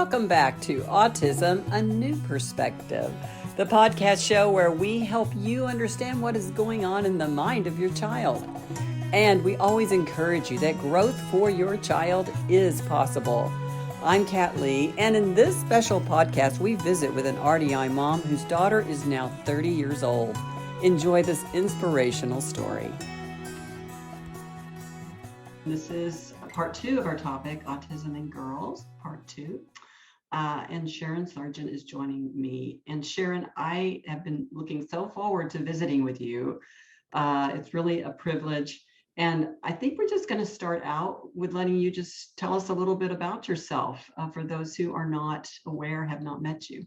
Welcome back to Autism, A New Perspective, the podcast show where we help you understand what is going on in the mind of your child. And we always encourage you that growth for your child is possible. I'm Kat Lee, and in this special podcast, we visit with an RDI mom whose daughter is now 30 years old. Enjoy this inspirational story. This is part 2 of our topic, Autism in Girls, part 2. And Sharon Sargeant is joining me. And Sharon, I have been looking so forward to visiting with you. It's really a privilege. And I think we're just going to start out with letting you just tell us a little bit about yourself for those who are not aware, have not met you.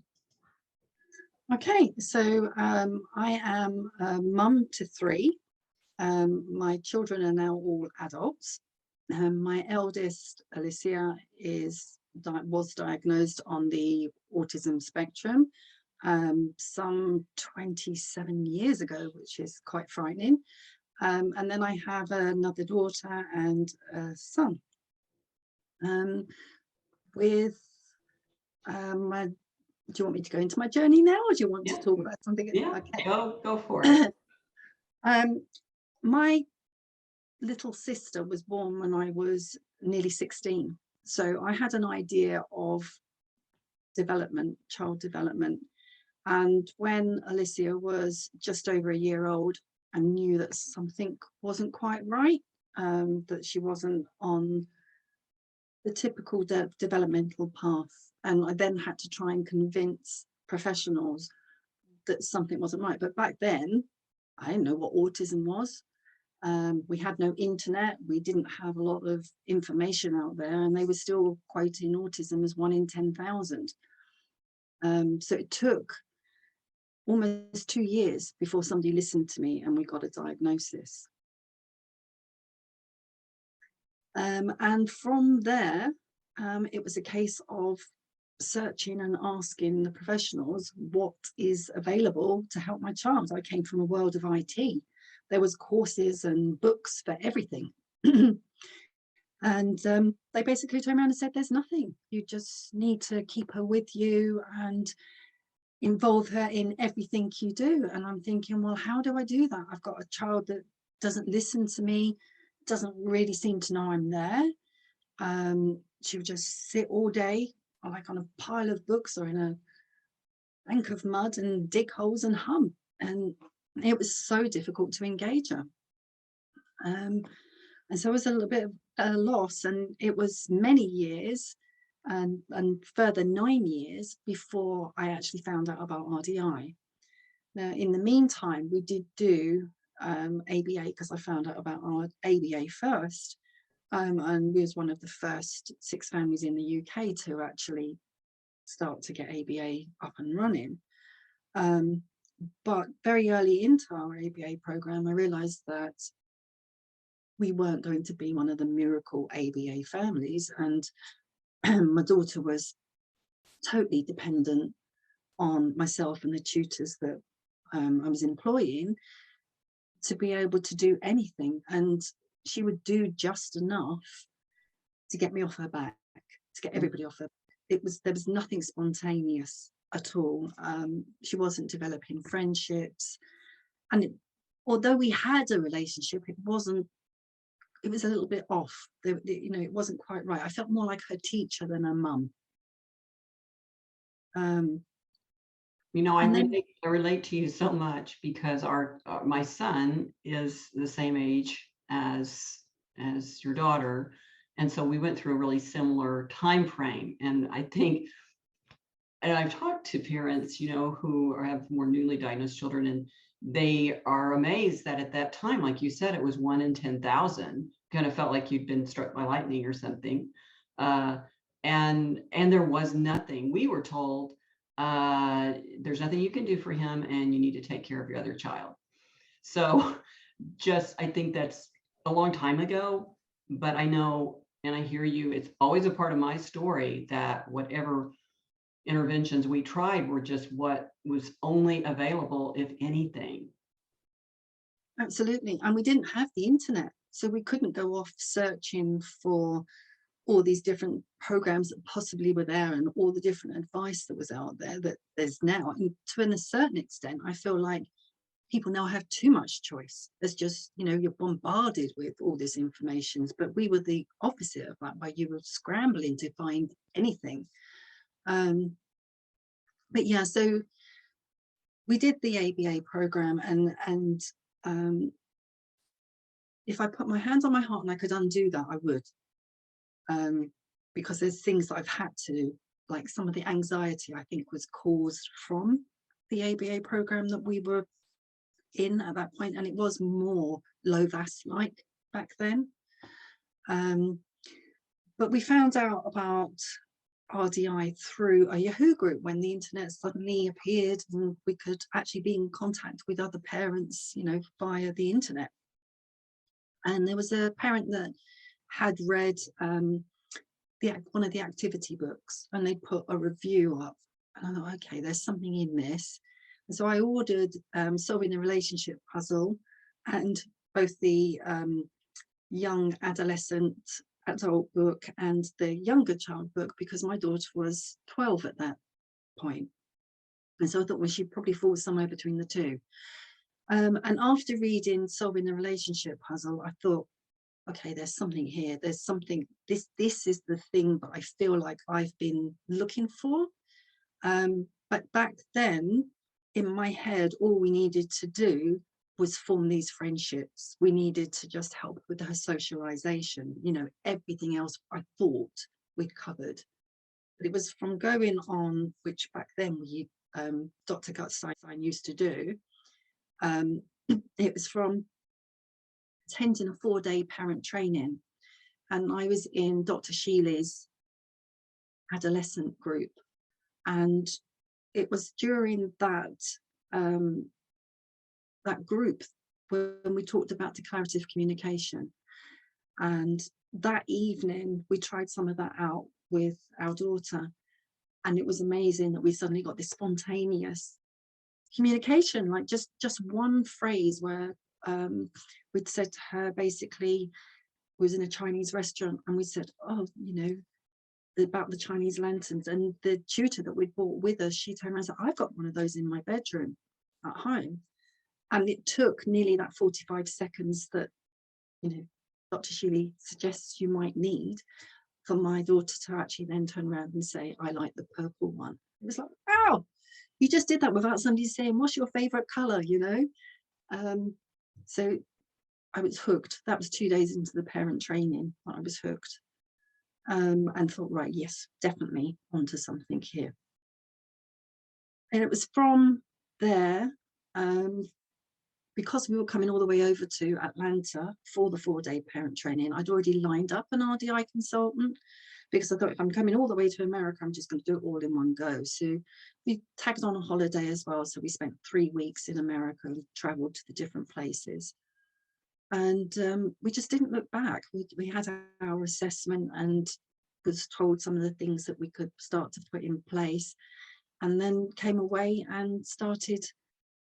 Okay, so I am a mum to 3. My children are now all adults. My eldest, Alicia, was diagnosed on the autism spectrum some 27 years ago, which is quite frightening. And then I have another daughter and a son. Do you want me to go into my journey now, or do you want to talk about something? Yeah, okay. Go for it. My little sister was born when I was nearly 16. So I had an idea of child development. And when Alicia was just over a year old, I knew that something wasn't quite right, that she wasn't on the typical developmental path. And I then had to try and convince professionals that something wasn't right. But back then, I didn't know what autism was. We had no internet. We didn't have a lot of information out there, and they were still quoting autism as 1 in 10,000. So it took almost 2 years before somebody listened to me and we got a diagnosis. And from there, it was a case of searching and asking the professionals what is available to help my child. I came from a world of IT. There was courses and books for everything. And they basically turned around and said, there's nothing. You just need to keep her with you and involve her in everything you do. And I'm thinking, well, how do I do that? I've got a child that doesn't listen to me, doesn't really seem to know I'm there. She would just sit all day like on a pile of books or in a bank of mud and dig holes and hum. And it was so difficult to engage her. And so it was a little bit of a loss, and it was many years and further 9 years before I actually found out about RDI. Now, in the meantime, we did do ABA, because I found out about our ABA first. And we was one of the first 6 families in the UK to actually start to get ABA up and running. But very early into our ABA program, I realized that we weren't going to be one of the miracle ABA families. And my daughter was totally dependent on myself and the tutors that I was employing to be able to do anything. And she would do just enough to get me off her back, to get everybody off her back. There was nothing spontaneous at all. She wasn't developing friendships. And although we had a relationship, it was a little bit off. It wasn't quite right. I felt more like her teacher than her mum. I relate to you so much because my son is the same age as your daughter, and so we went through a really similar time frame. And I think, and I've talked to parents, who have more newly diagnosed children, and they are amazed that at that time, like you said, it was 1 in 10,000. Kind of felt like you'd been struck by lightning or something. And there was nothing. We were told, there's nothing you can do for him, and you need to take care of your other child. So I think that's a long time ago, but I know, and I hear you, it's always a part of my story that whatever interventions we tried were just what was only available, if anything. Absolutely. And we didn't have the internet, so we couldn't go off searching for all these different programs that possibly were there, and all the different advice that was out there that there's now. And to a certain extent, I feel like people now have too much choice. There's just, you know, you're bombarded with all this information, but we were the opposite of that, where you were scrambling to find anything. But yeah, so we did the ABA program, and if I put my hands on my heart and I could undo that, I would, because there's things that I've had to, like some of the anxiety I think was caused from the ABA program that we were in at that point, and it was more low VAS like back then. But we found out about RDI through a Yahoo group when the internet suddenly appeared, and we could actually be in contact with other parents, you know, via the internet. And there was a parent that had read one of the activity books, and they put a review up, and I thought, okay, there's something in this. And so I ordered Solving the Relationship Puzzle, and both the young adolescent adult book and the younger child book, because my daughter was 12 at that point. And so I thought, well, she probably falls somewhere between the two. And after reading Solving the Relationship Puzzle, I thought, okay, there's something here. There's something, this is the thing that I feel like I've been looking for. But back then, in my head, all we needed to do was form these friendships. We needed to just help with her socialization. You know, everything else I thought we'd covered. But it was from going on, which back then we, Dr. Gutstein used to do. It was from attending a 4-day parent training, and I was in Dr. Sheely's adolescent group, and it was during that that group when we talked about declarative communication. And that evening we tried some of that out with our daughter, and it was amazing that we suddenly got this spontaneous communication, like just one phrase where we'd said to her, basically, we was in a Chinese restaurant, and we said, oh, you know, about the Chinese lanterns, and the tutor that we'd brought with us, she turned around and said, I've got one of those in my bedroom at home. And it took nearly that 45 seconds that, you know, Dr. Sheely suggests you might need for my daughter to actually then turn around and say, I like the purple one. It was like, wow, you just did that without somebody saying, what's your favorite color, you know? So I was hooked. That was 2 days into the parent training. I was hooked. And thought, right, yes, definitely onto something here. And it was from there, because we were coming all the way over to Atlanta for the 4-day parent training, I'd already lined up an RDI consultant, because I thought, if I'm coming all the way to America, I'm just going to do it all in one go. So we tagged on a holiday as well. So we spent 3 weeks in America and traveled to the different places. And we just didn't look back. We had our assessment and was told some of the things that we could start to put in place, and then came away and started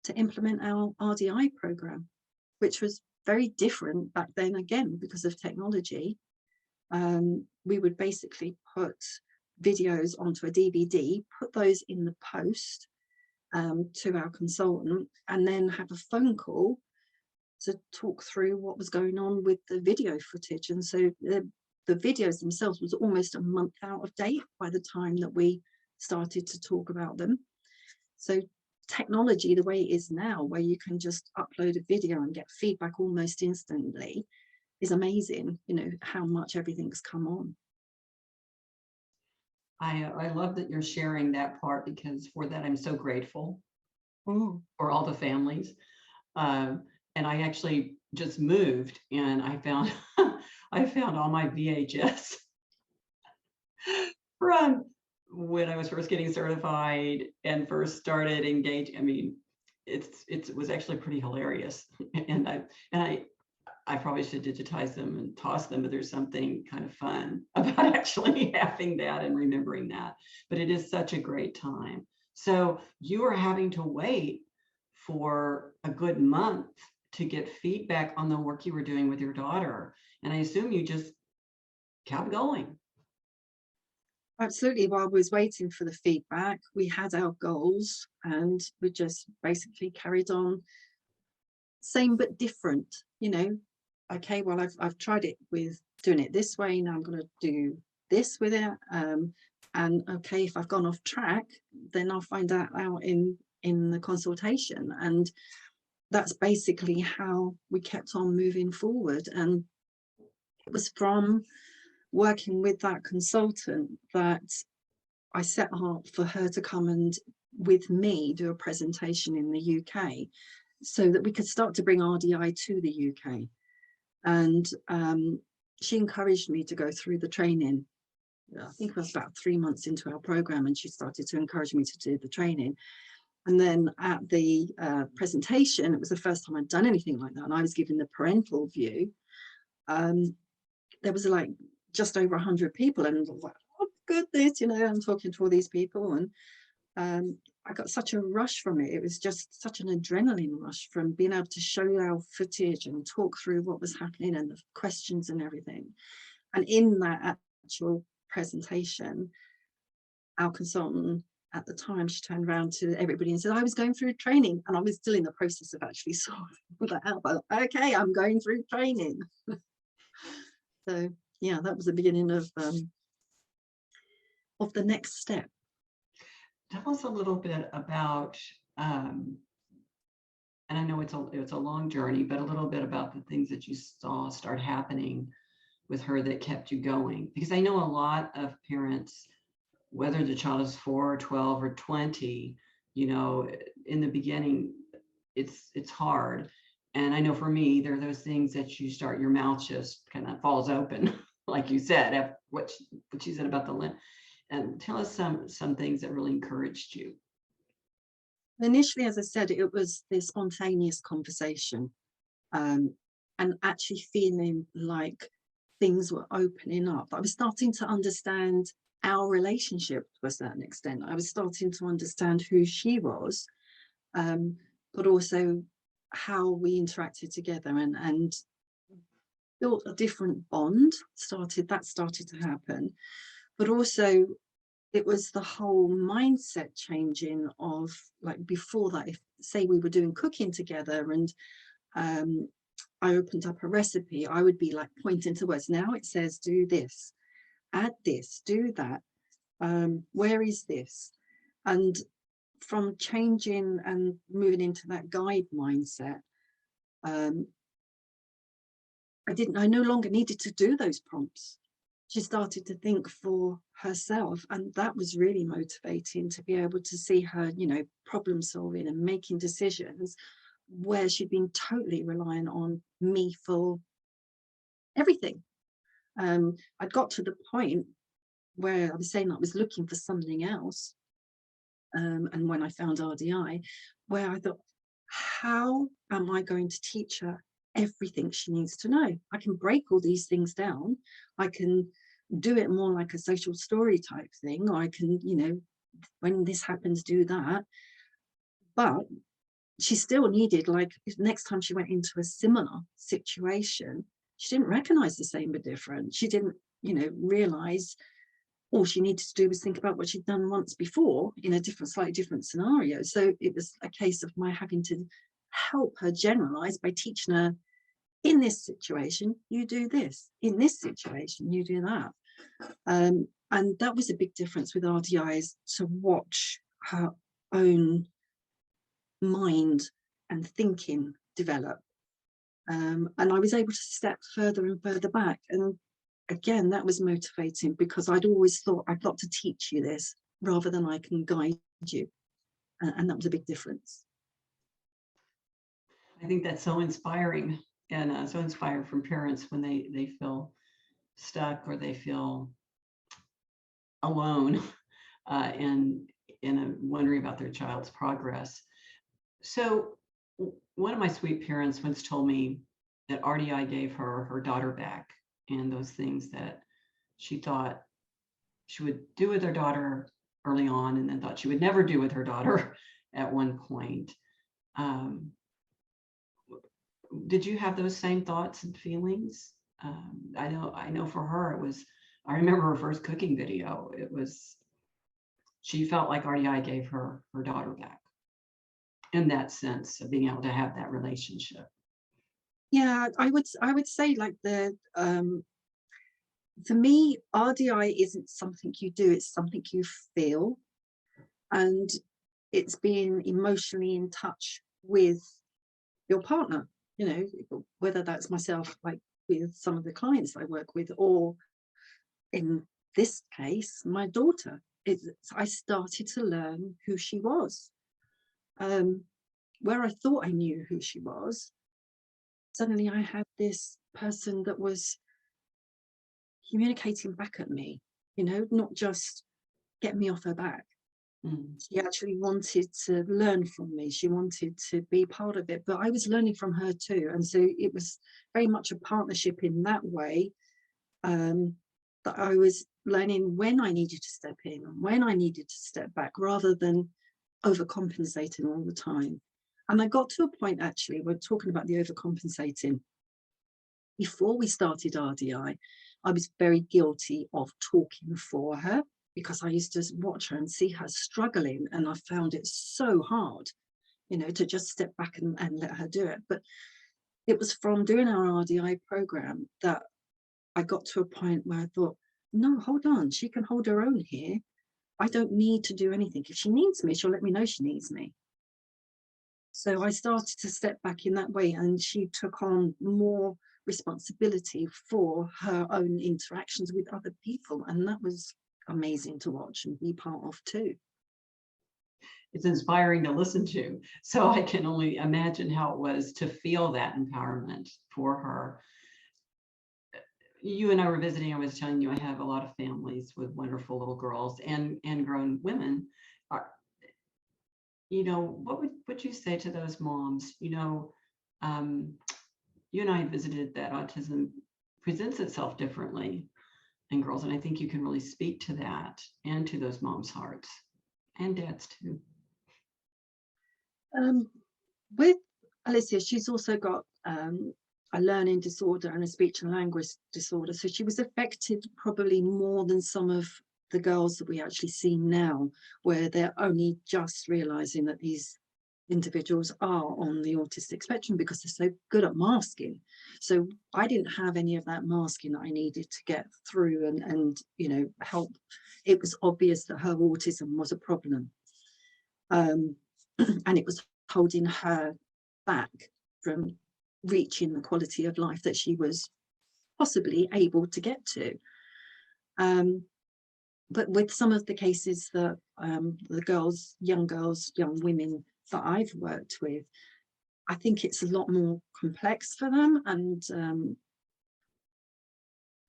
to implement our RDI program, which was very different back then, again, because of technology. We would basically put videos onto a DVD, put those in the post to our consultant, and then have a phone call to talk through what was going on with the video footage. And so the videos themselves was almost a month out of date by the time that we started to talk about them. So technology, the way it is now, where you can just upload a video and get feedback almost instantly, is amazing, you know, how much everything's come on. I love that you're sharing that part, because for that I'm so grateful for all the families. And I actually just moved, and I found I found all my VHS from when I was first getting certified and first started engaging. I mean, it was actually pretty hilarious, and I probably should digitize them and toss them, but there's something kind of fun about actually having that and remembering that. But it is such a great time. So you are having to wait for a good month to get feedback on the work you were doing with your daughter. And I assume you just kept going. Absolutely. While we was waiting for the feedback, we had our goals and we just basically carried on, same but different, you know. Okay, well, I've tried it with doing it this way, now I'm going to do this with it. And okay, if I've gone off track, then I'll find that out in the consultation. And that's basically how we kept on moving forward. And it was from working with that consultant that I set up for her to come and with me do a presentation in the UK so that we could start to bring RDI to the UK. And she encouraged me to go through the training. I think it was about 3 months into our program, and she started to encourage me to do the training. And then at the presentation, it was the first time I'd done anything like that, and I was given the parental view. There was like just over 100 people, and I was like, oh goodness, you know, I'm talking to all these people, and I got such a rush from it. It was just such an adrenaline rush from being able to show our footage and talk through what was happening and the questions and everything. And in that actual presentation, our consultant at the time, she turned around to everybody and said, I was going through training, and I was still in the process of actually sorting that out. But okay, I'm going through training. So yeah, that was the beginning of the next step. Tell us a little bit about, and I know it's a long journey, but a little bit about the things that you saw start happening with her that kept you going. Because I know a lot of parents, whether the child is 4 or 12 or 20, you know, in the beginning, it's hard. And I know for me, there are those things that you start, your mouth just kind of falls open, like you said, what she said about the limb. And tell us some things that really encouraged you. Initially, as I said, it was the spontaneous conversation, and actually feeling like things were opening up. I was starting to understand our relationship to a certain extent. I was starting to understand who she was, but also how we interacted together, and built a different bond. That started to happen. But also it was the whole mindset changing of, like, before that, if say we were doing cooking together and I opened up a recipe, I would be like pointing to words. Now it says do this, add this, do that, where is this? And from changing and moving into that guide mindset, I no longer needed to do those prompts. She started to think for herself, and that was really motivating, to be able to see her, you know, problem solving and making decisions where she'd been totally relying on me for everything. I'd got to the point where I was saying I was looking for something else, and when I found RDI, where I thought, how am I going to teach her everything she needs to know? I can break all these things down. I can do it more like a social story type thing, or I can, you know, when this happens, do that. But she still needed, like, next time she went into a similar situation, she didn't recognize the same but different. She didn't, you know, realize all she needed to do was think about what she'd done once before in a slightly different scenario. So it was a case of my having to help her generalize by teaching her, in this situation, you do this. In this situation, you do that. And that was a big difference with RDIs, to watch her own mind and thinking develop. And I was able to step further and further back. And again, that was motivating, because I'd always thought, I've got to teach you this rather than I can guide you. And that was a big difference. I think that's so inspiring, and so inspired from parents when they feel stuck or they feel alone, and wondering about their child's progress. So one of my sweet parents once told me that RDI gave her daughter back, and those things that she thought she would do with her daughter early on, and then thought she would never do with her daughter at one point. Did you have those same thoughts and feelings? I know for her it was I remember her first cooking video. She felt like RDI gave her daughter back in that sense of being able to have that relationship. Yeah, I would say like for me, RDI isn't something you do, it's something you feel. And it's being emotionally in touch with your partner, whether that's myself, like with some of the clients I work with, or in this case, my daughter. I started to learn who she was. Where I thought I knew who she was, suddenly I had this person that was communicating back at me, not just get me off her back. She actually wanted to learn from me. She wanted to be part of it, but I was learning from her too. And so it was very much a partnership in that way, that I was learning when I needed to step in and when I needed to step back, rather than overcompensating all the time. And I got to a point, actually, we're talking about the overcompensating. Before we started RDI, I was very guilty of talking for her, because I used to watch her and see her struggling, and I found it so hard, to just step back and let her do it. But it was from doing our RDI program that I got to a point where I thought, no, hold on, she can hold her own here. I don't need to do anything. If she needs me, she'll let me know she needs me. So I started to step back in that way, and she took on more responsibility for her own interactions with other people, and that was amazing to watch and be part of too. It's inspiring to listen to. So I can only imagine how it was to feel that empowerment for her. You and I were visiting. I was telling you I have a lot of families with wonderful little girls and grown women. What would you say to those moms? You and I visited that autism presents itself differently in girls, and I think you can really speak to that and to those moms' hearts and dads too. With Alicia, she's also got a learning disorder and a speech and language disorder, so she was affected probably more than some of the girls that we actually see now, where they're only just realizing that these individuals are on the autistic spectrum because they're so good at masking. So I didn't have any of that masking that I needed to get through and help. It was obvious that her autism was a problem, and it was holding her back from reaching the quality of life that she was possibly able to get to. But with some of the cases that young girls, young women that I've worked with, I think it's a lot more complex for them, and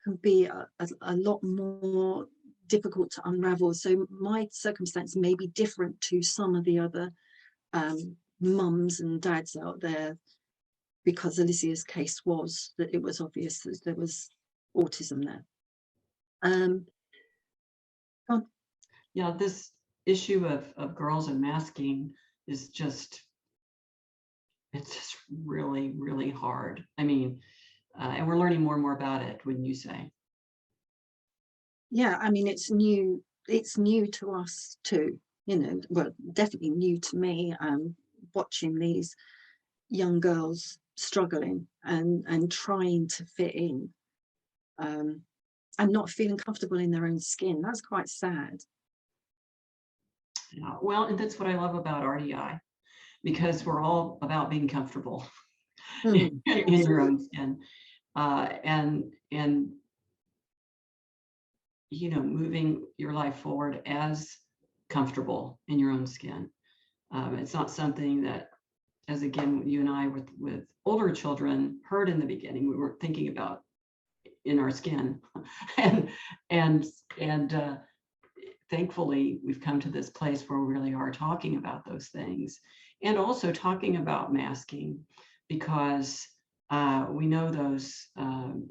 can be a lot more difficult to unravel. So my circumstance may be different to some of the other mums and dads out there, because Alicia's case was that it was obvious that there was autism there. Yeah, this issue of girls and masking is just, it's just really, really hard. I mean, and we're learning more and more about it, wouldn't you say? Yeah, I mean, it's new to us too, well, definitely new to me, watching these young girls struggling and trying to fit in, and not feeling comfortable in their own skin. That's quite sad. Yeah, well, and that's what I love about RDI, because we're all about being comfortable in your own skin, and moving your life forward as comfortable in your own skin. It's not something that, as again, you and I with older children heard in the beginning, we weren't thinking about in our skin, and thankfully we've come to this place where we really are talking about those things, and also talking about masking, because we know those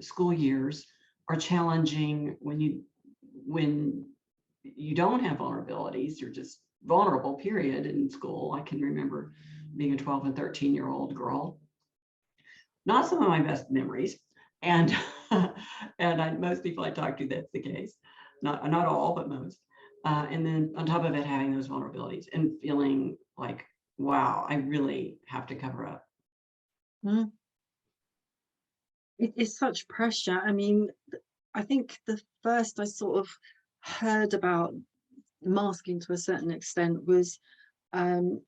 school years are challenging when you don't have vulnerabilities. You're just vulnerable, period, in school. I can remember being a 12 and 13-year-old girl. Not some of my best memories. And And most people I talk to, that's the case. Not all, but most. And then on top of it, having those vulnerabilities and feeling like, wow, I really have to cover up. Mm. It is such pressure. I mean, I think the first I sort of heard about masking to a certain extent was um,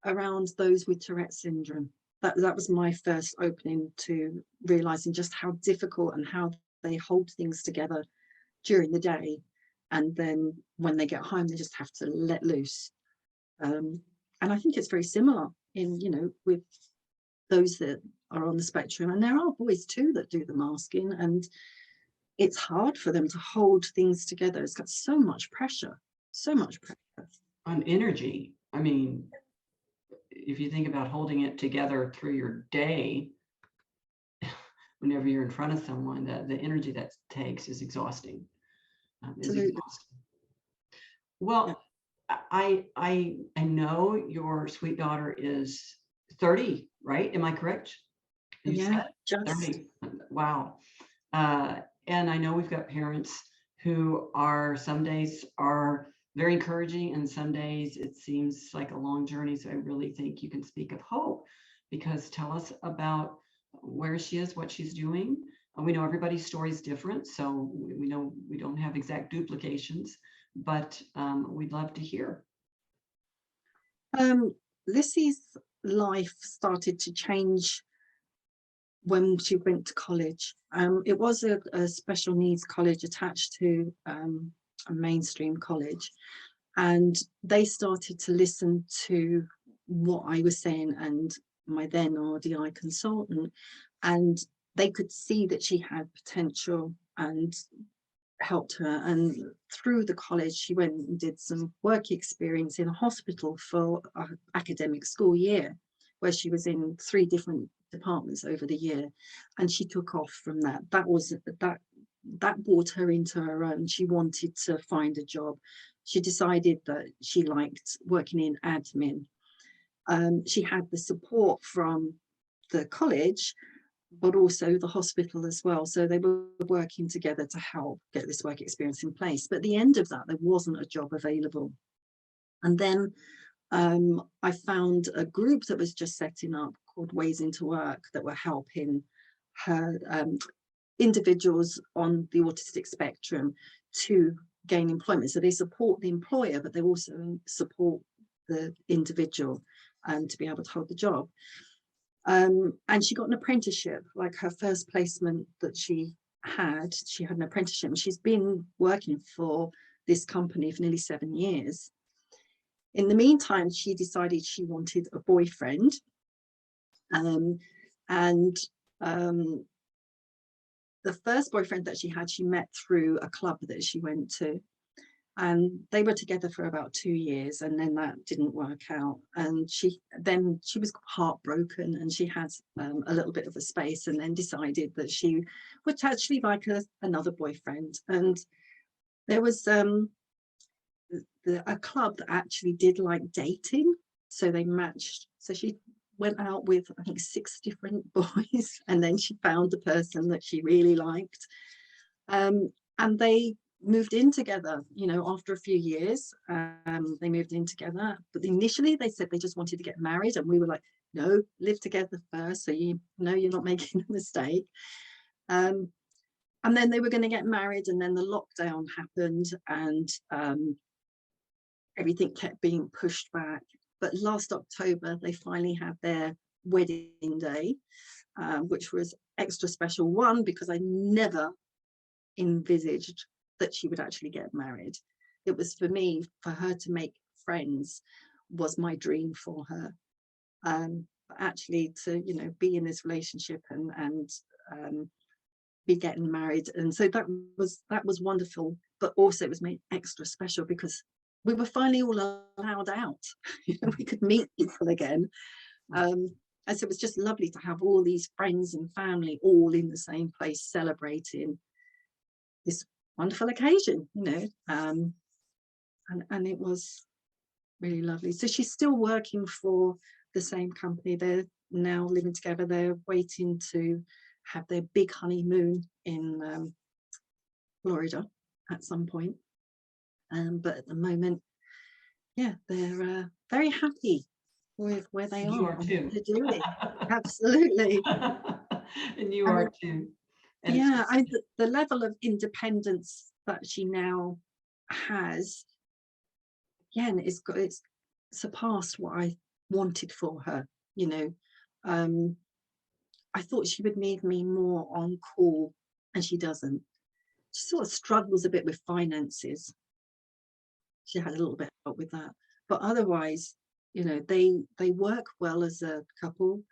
around those with Tourette syndrome. That was my first opening to realizing just how difficult and how they hold things together during the day, and then when they get home they just have to let loose. And I think it's very similar in, you know, with those that are on the spectrum, and there are boys too that do the masking, and it's hard for them to hold things together. It's got so much pressure, so much pressure. On energy, I mean, if you think about holding it together through your day, whenever you're in front of someone, the energy that takes is exhausting. Is Absolutely. exhausting. Yeah. Well, I know your sweet daughter is 30, right? Am I correct? You Yeah, said just 30. Wow. Uh, and I know we've got parents who are, some days are very encouraging, and some days it seems like a long journey. So I really think you can speak of hope, because tell us about where she is, what she's doing. We know everybody's story is different, so we know we don't have exact duplications, but we'd love to hear. Lissy's life started to change when she went to college. It was a special needs college attached to a mainstream college, and they started to listen to what I was saying and my then RDI consultant, and they could see that she had potential and helped her. And through the college she went and did some work experience in a hospital for an academic school year, where she was in 3 different departments over the year, and she took off from that. That brought her into her own. She wanted to find a job. She decided that she liked working in admin. She had the support from the college, but also the hospital as well. So they were working together to help get this work experience in place. But at the end of that, there wasn't a job available. And then I found a group that was just setting up called Ways Into Work, that were helping her individuals on the autistic spectrum to gain employment. So they support the employer, but they also support the individual to be able to hold the job. And she got an apprenticeship, like her first placement that she had an apprenticeship, and she's been working for this company for nearly 7 years. In the meantime, she decided she wanted a boyfriend, and the first boyfriend that she met through a club that she went to, and they were together for about 2 years, and then that didn't work out, and she was heartbroken, and she had a little bit of a space, and then decided that she would actually like another boyfriend. And there was a club that actually did like dating, so they matched. So she went out with, I think, 6 different boys, and then she found the person that she really liked, and they moved in together, you know, after a few years. They moved in together, but initially they said they just wanted to get married, and we were like, no, live together first, so you know you're not making a mistake. And then they were going to get married, and then the lockdown happened, and everything kept being pushed back. But last October they finally had their wedding day, which was extra special. One, because I never envisaged that she would actually get married. It was, for me, for her to make friends was my dream for her. But actually to, you know, be in this relationship and be getting married, and so that was wonderful. But also it was made extra special because we were finally all allowed out. You know, we could meet people again. And so it was just lovely to have all these friends and family all in the same place celebrating this wonderful occasion, you know. And it was really lovely. So she's still working for the same company. They're now living together. They're waiting to have their big honeymoon in Florida at some point. But at the moment, yeah, they're very happy with where they You are are and what too. they're doing. Absolutely. And you And are too. And it's yeah, just, the level of independence that she now has, again, it's surpassed what I wanted for her. You know, um, I thought she would need me more on call, and she doesn't. She sort of struggles a bit with finances. She had a little bit of help with that, but otherwise, you know, they work well as a couple.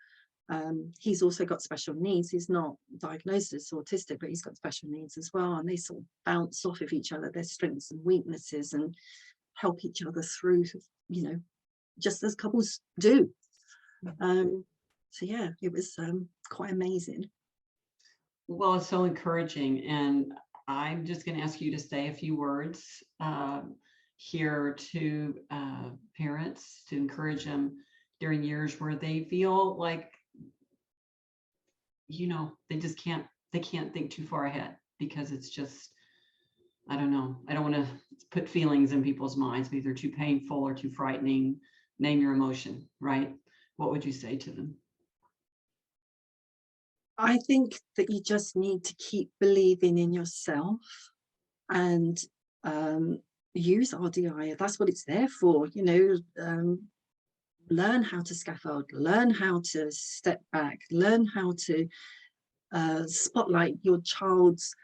He's also got special needs. He's not diagnosed as autistic, but he's got special needs as well, and they sort of bounce off of each other, their strengths and weaknesses, and help each other through, you know, just as couples do. So yeah, it was quite amazing. well, it's so encouraging. And I'm just going to ask you to say a few words here to parents to encourage them during years where they feel like, you know, they can't think too far ahead because it's just, I don't know. I don't want to put feelings in people's minds because they're too painful or too frightening. Name your emotion, right? What would you say to them? I think that you just need to keep believing in yourself and use RDI. That's what it's there for, you know. Learn how to scaffold, learn how to step back, learn how to spotlight your child's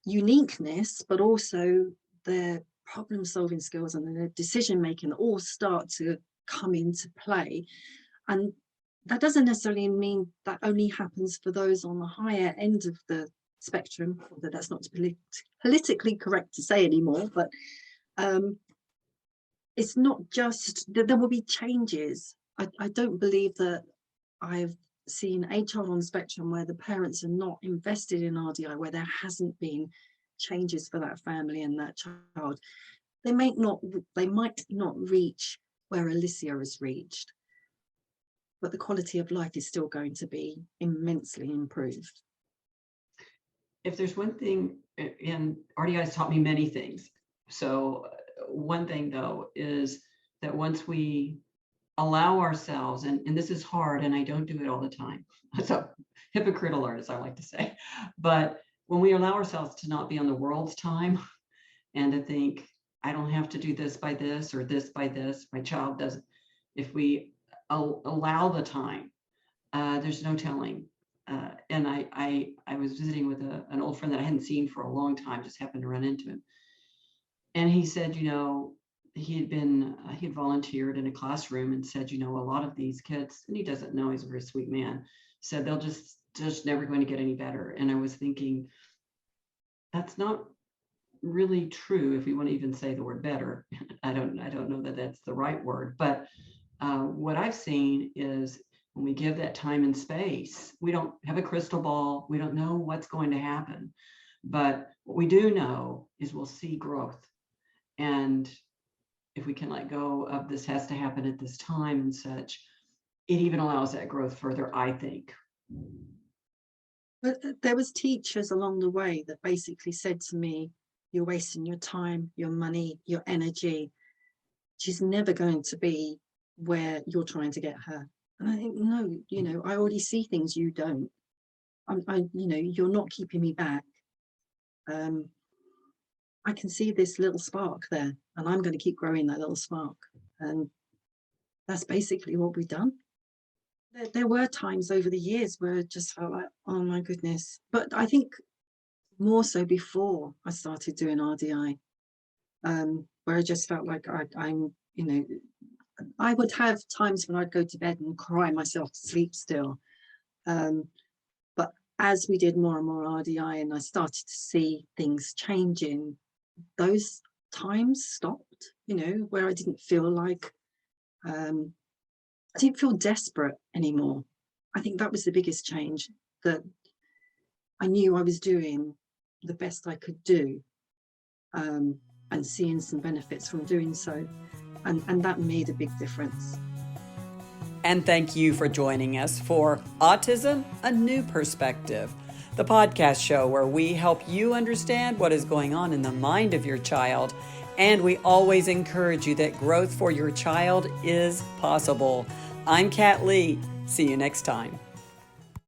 uniqueness, but also their problem solving skills and their decision making all start to come into play. And that doesn't necessarily mean that only happens for those on the higher end of the spectrum, although that's not politically correct to say anymore, but it's not just that. There will be changes. I don't believe that I've seen a child on the spectrum where the parents are not invested in RDI, where there hasn't been changes for that family and that child. They might not reach where Alicia has reached, but the quality of life is still going to be immensely improved. If there's one thing, and RDI has taught me many things. So one thing though is that once we allow ourselves, and this is hard and I don't do it all the time. So hypocrite alert, as I like to say. But when we allow ourselves to not be on the world's time and to think, I don't have to do this by this or this by this, my child doesn't. If we allow the time, there's no telling. And I was visiting with an old friend that I hadn't seen for a long time, just happened to run into him. And he said, you know, he had volunteered in a classroom and said, you know, a lot of these kids, and he doesn't know, he's a very sweet man, said they'll just never going to get any better. And I was thinking, that's not really true if we want to even say the word better. I don't know that that's the right word, but what I've seen is when we give that time and space, we don't have a crystal ball. We don't know what's going to happen, but what we do know is we'll see growth. And if we can let go of this has to happen at this time and such, it even allows that growth further, I think. But there was teachers along the way that basically said to me, you're wasting your time, your money, your energy. She's never going to be where you're trying to get her. And I think, no, you know, I already see things you don't. You know, you're not keeping me back. I can see this little spark there, and I'm going to keep growing that little spark. And that's basically what we've done. There were times over the years where it just felt like, oh my goodness. But I think more so before I started doing RDI, where I just felt like I'm, you know, I would have times when I'd go to bed and cry myself to sleep still. But as we did more and more RDI and I started to see things changing, those times stopped, you know, where I didn't feel like, I didn't feel desperate anymore. I think that was the biggest change, that I knew I was doing the best I could do, and seeing some benefits from doing so. And that made a big difference. And thank you for joining us for Autism, A New Perspective, the podcast show where we help you understand what is going on in the mind of your child. And we always encourage you that growth for your child is possible. I'm Kat Lee. See you next time.